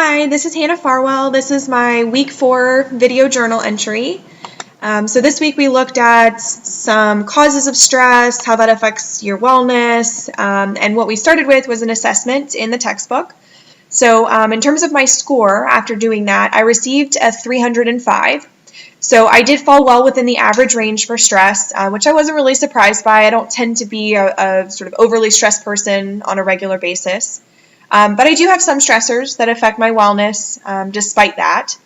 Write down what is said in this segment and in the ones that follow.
Hi, this is Hannah Farwell. This is my week 4 video journal entry. So this week we looked at some causes of stress, how that affects your wellness, and what we started with was an assessment in the textbook. So in terms of my score, after doing that, I received a 305. So I did fall well within the average range for stress, which I wasn't really surprised by. I don't tend to be a sort of overly stressed person on a regular basis. But I do have some stressors that affect my wellness despite that.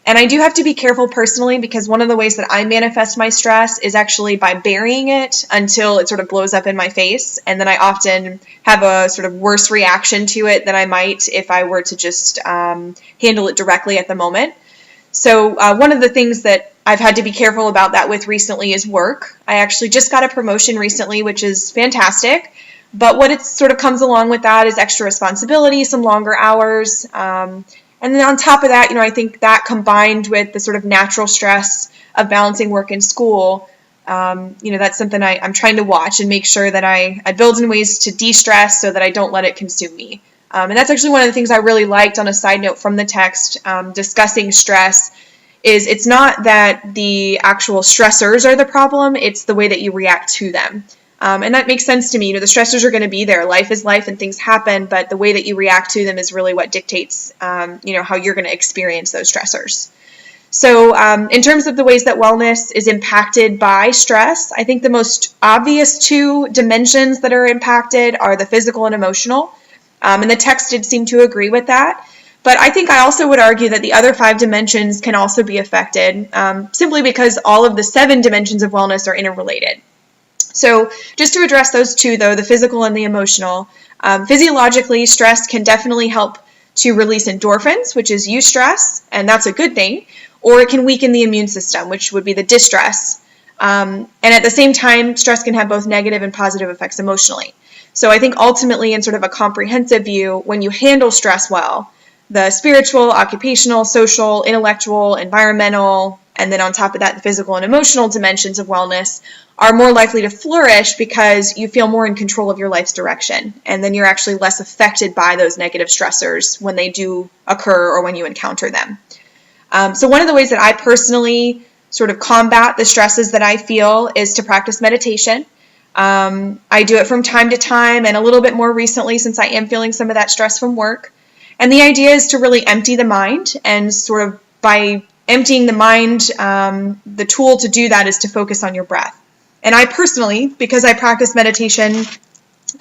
And I do have to be careful personally because one of the ways that I manifest my stress is actually by burying it until it sort of blows up in my face. And then I often have a sort of worse reaction to it than I might if I were to just handle it directly at the moment. So one of the things that I've had to be careful about that with recently is work. I actually just got a promotion recently, which is fantastic. But what it sort of comes along with that is extra responsibility, some longer hours. And then on top of that, I think that combined with the sort of natural stress of balancing work and school, that's something I'm trying to watch and make sure that I build in ways to de-stress so that I don't let it consume me. And that's actually one of the things I really liked on a side note from the text discussing stress is it's not that the actual stressors are the problem, it's the way that you react to them. And that makes sense to me. The stressors are going to be there. Life is life and things happen, but the way that you react to them is really what dictates, how you're going to experience those stressors. So in terms of the ways that wellness is impacted by stress, I think the most obvious two dimensions that are impacted are the physical and emotional. And the text did seem to agree with that. But I think I also would argue that the other 5 dimensions can also be affected, simply because all of the 7 dimensions of wellness are interrelated. So just to address those two, though, the physical and the emotional, physiologically, stress can definitely help to release endorphins, which is eustress, and that's a good thing, or it can weaken the immune system, which would be the distress. And at the same time, stress can have both negative and positive effects emotionally. So I think ultimately, in sort of a comprehensive view, when you handle stress well, the spiritual, occupational, social, intellectual, environmental, and then on top of that, the physical and emotional dimensions of wellness are more likely to flourish because you feel more in control of your life's direction. And then you're actually less affected by those negative stressors when they do occur or when you encounter them. So one of the ways that I personally sort of combat the stresses that I feel is to practice meditation. I do it from time to time and a little bit more recently since I am feeling some of that stress from work. And the idea is to really empty the mind, and sort of by emptying the mind, the tool to do that is to focus on your breath. And I personally, because I practice meditation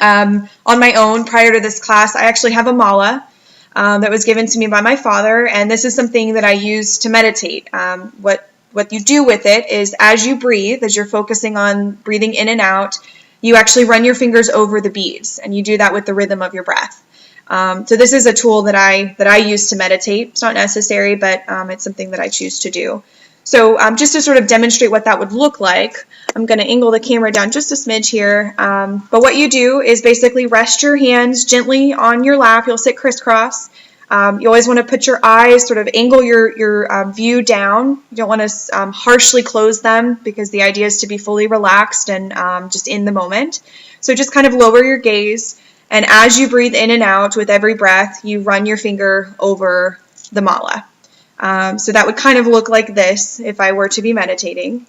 on my own prior to this class, I actually have a mala that was given to me by my father, and this is something that I use to meditate. What you do with it is as you breathe, as you're focusing on breathing in and out, you actually run your fingers over the beads, and you do that with the rhythm of your breath. So this is a tool that I use to meditate. It's not necessary, but it's something that I choose to do. So just to sort of demonstrate what that would look like, I'm going to angle the camera down just a smidge here. But what you do is basically rest your hands gently on your lap. You'll sit crisscross. You always want to put your eyes, sort of angle your view down. You don't want to harshly close them because the idea is to be fully relaxed and just in the moment. So just kind of lower your gaze. And as you breathe in and out with every breath, you run your finger over the mala. So that would kind of look like this if I were to be meditating.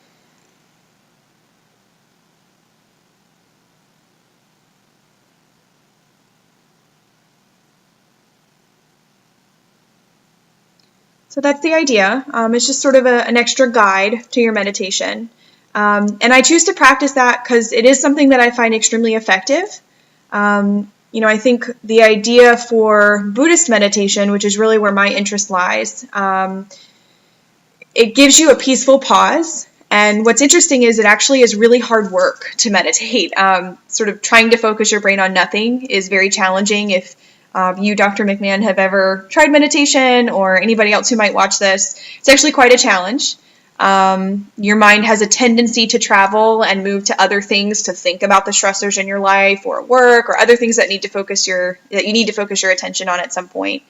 So that's the idea. It's just sort of an extra guide to your meditation. And I choose to practice that because it is something that I find extremely effective. I think the idea for Buddhist meditation, which is really where my interest lies, it gives you a peaceful pause. And what's interesting is it actually is really hard work to meditate. Sort of trying to focus your brain on nothing is very challenging. If you, Dr. McMahon, have ever tried meditation, or anybody else who might watch this, it's actually quite a challenge. Your mind has a tendency to travel and move to other things, to think about the stressors in your life or work or other things that you need to focus your attention on at some point.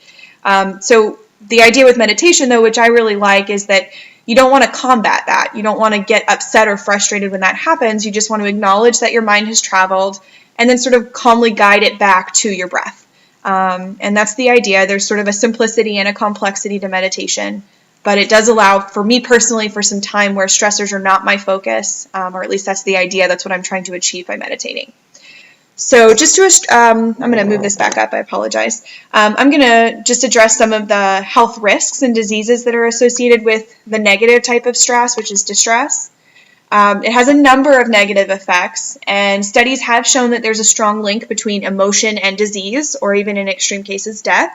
So the idea with meditation, though, which I really like, is that you don't want to combat that. You don't want to get upset or frustrated when that happens. You just want to acknowledge that your mind has traveled and then sort of calmly guide it back to your breath. And that's the idea. There's sort of a simplicity and a complexity to meditation, but it does allow, for me personally, for some time where stressors are not my focus, or at least that's the idea. That's what I'm trying to achieve by meditating. So just to, I'm going to move this back up. I apologize. I'm going to just address some of the health risks and diseases that are associated with the negative type of stress, which is distress. It has a number of negative effects, and studies have shown that there's a strong link between emotion and disease, or even in extreme cases, death.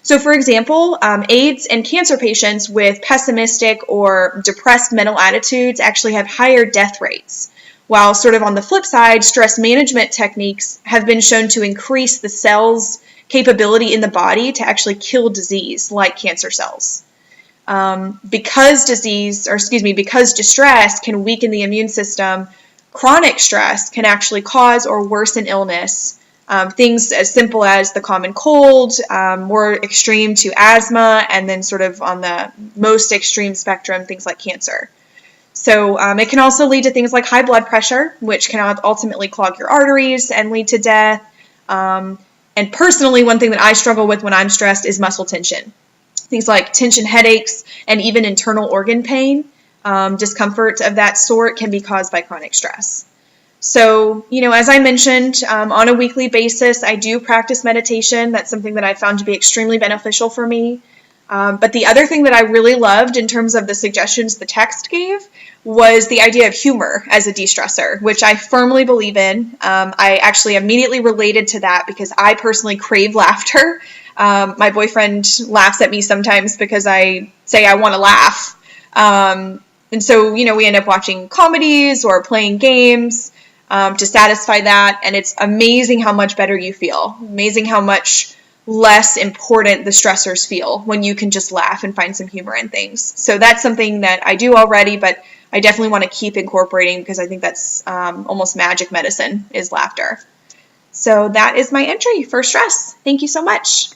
So for example, AIDS and cancer patients with pessimistic or depressed mental attitudes actually have higher death rates. While sort of on the flip side, stress management techniques have been shown to increase the cells' capability in the body to actually kill disease, like cancer cells. Because distress can weaken the immune system, chronic stress can actually cause or worsen illness. Things as simple as the common cold, more extreme to asthma, and then sort of on the most extreme spectrum, things like cancer. So it can also lead to things like high blood pressure, which can ultimately clog your arteries and lead to death. And personally, one thing that I struggle with when I'm stressed is muscle tension. Things like tension headaches and even internal organ pain, discomfort of that sort can be caused by chronic stress. So, as I mentioned, on a weekly basis, I do practice meditation. That's something that I found to be extremely beneficial for me. But the other thing that I really loved in terms of the suggestions the text gave was the idea of humor as a de-stressor, which I firmly believe in. I actually immediately related to that because I personally crave laughter. My boyfriend laughs at me sometimes because I say I want to laugh. And so, we end up watching comedies or playing games to satisfy that. And it's amazing how much better you feel. Amazing how much less important the stressors feel when you can just laugh and find some humor in things. So that's something that I do already, but I definitely want to keep incorporating because I think that's almost magic medicine is laughter. So that is my entry for stress. Thank you so much.